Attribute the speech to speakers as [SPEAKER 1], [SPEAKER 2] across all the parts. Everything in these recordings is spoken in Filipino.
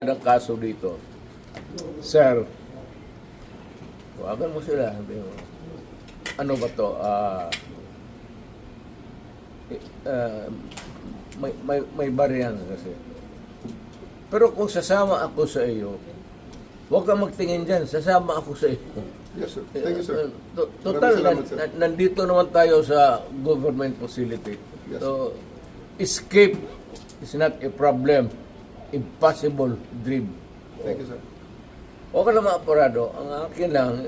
[SPEAKER 1] ng kaso dito, sir, huwagan mo sila. Sabi mo, ano ba to? May bariyan kasi. Pero kung sasama ako sa iyo, huwag kang magtingin dyan, sasama ako sa iyo.
[SPEAKER 2] Yes, sir. Thank you, sir.
[SPEAKER 1] Total,
[SPEAKER 2] Maraming salamat, sir.
[SPEAKER 1] nandito naman tayo sa government facility.
[SPEAKER 2] Yes.
[SPEAKER 1] So, escape is not a problem. Impossible dream.
[SPEAKER 2] Thank you, sir.
[SPEAKER 1] O ka naman apurado, ang akin lang,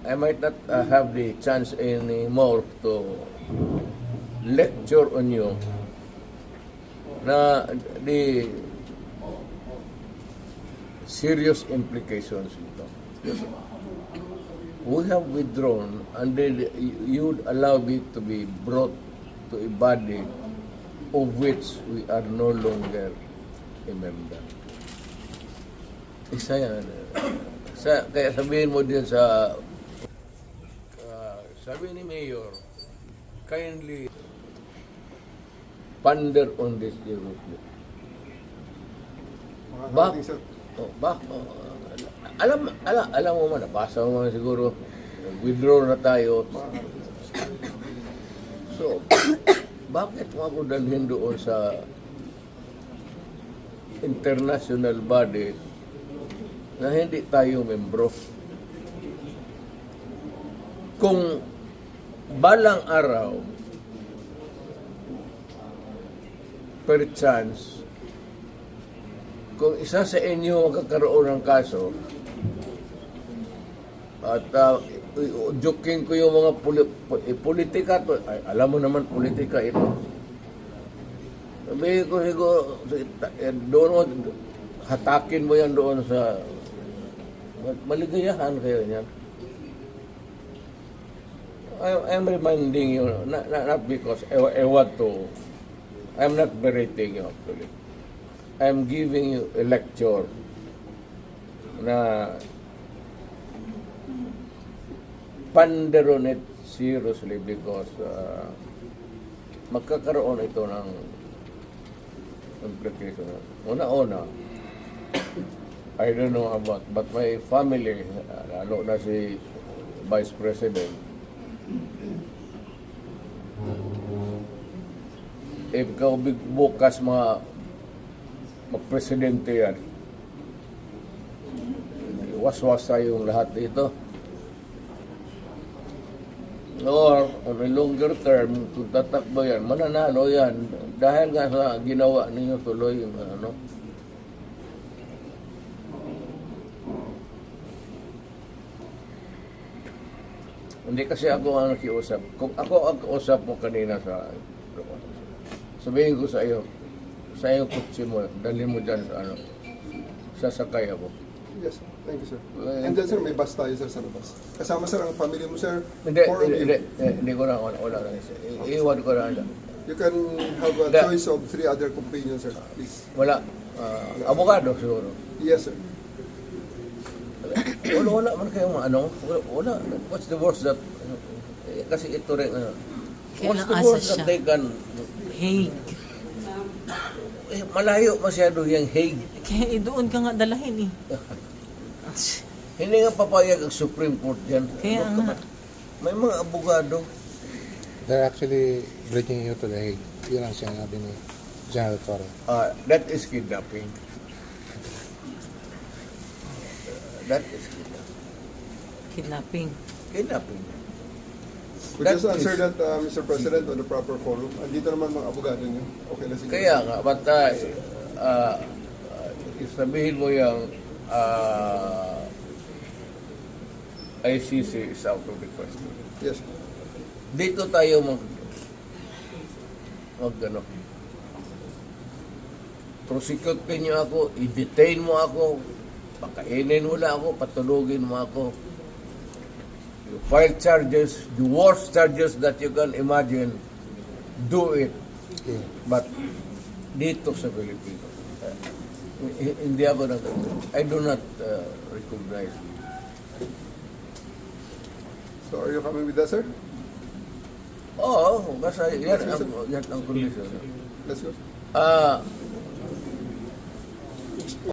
[SPEAKER 1] I might not have the chance anymore to lecture on you na the serious implications nito. We have withdrawn and then you would allow it to be brought to a body of which we are no longer a member. Isa yan. Kaya sabihin mo din sa sabi ni Mayor, kindly ponder on this development. Bak,
[SPEAKER 2] Sir.
[SPEAKER 1] alam mo man, nabasa mo man siguro, withdraw na tayo. So, bakit mo ako dalhin doon sa international body na hindi tayo membro? Kung balang araw, per chance, kung isa sa inyo magkakaroon ng kaso, at joking ko yung mga politika to, ay, alam mo naman politika ito. Sabi ko siguro, doon hatakin mo yan doon sa maligayahan kayo niyan. I'm reminding you, not because I want to, I'm not berating you actually. I'm giving you a lecture na ponder on it seriously because magkakaroon ito ng implication. Una-una, I don't know about, but my family, lalo na si Vice President, if ikaw bukas mag-presidente yan, waswasa yung lahat dito. Or, on a longer term, kung tatakbo yan, mananalo yan. Dahil nga sa ginawa ninyo tuloy, ano. Hindi kasi ako ang nakiusap. Kung ako ang kausap mo kanina sa sabihin ko sa iyo kutsi mo, dalhin mo dyan sa ano, sasakay ako.
[SPEAKER 2] Yes, sir. Thank you, sir. And then, sir, may bus tayo, sir, sa labas. Kasama, sir, ang family mo, sir.
[SPEAKER 1] Hindi ko na, wala na. Iwan ko na.
[SPEAKER 2] You can have a choice of 3 other companions, sir, please.
[SPEAKER 1] Wala. Abogado siguro.
[SPEAKER 2] Yes, sir.
[SPEAKER 1] Wala man kayong ano. Wala. What's the worst that, kasi ito rin, what's the worst that they can,
[SPEAKER 3] Hague.
[SPEAKER 1] malayo masyado yung Hague.
[SPEAKER 3] Kaya doon ka nga dalahin eh.
[SPEAKER 1] Hindi nga papayag ang Supreme Court dyan.
[SPEAKER 3] Kaya nga.
[SPEAKER 1] May mga abogado.
[SPEAKER 4] They're actually bringing you to the Hague. Yun ang sinabi ni General Torre.
[SPEAKER 1] That is kidnapping. That is kidnapping.
[SPEAKER 3] Kidnapping.
[SPEAKER 1] Kidnapping.
[SPEAKER 2] Would you just answer that, Mr. President, on the proper forum? Andito naman mga abogado niyo. Okay na siguro.
[SPEAKER 1] Kaya nga, but sabihin mo yung ICC is out of the question.
[SPEAKER 2] Yes, sir.
[SPEAKER 1] Dito tayo mag ano, prosecute niyo ako, i-detain mo ako, pakainin mo lang ako, patulogin mo ako. You file charges, the worst charges that you can imagine, do it.
[SPEAKER 4] Okay.
[SPEAKER 1] But dito sa Pilipinas, hindi ako I do not recognize.
[SPEAKER 2] So, are you coming with us, sir?
[SPEAKER 1] Oo, basta yan ang condition.
[SPEAKER 2] Let's go.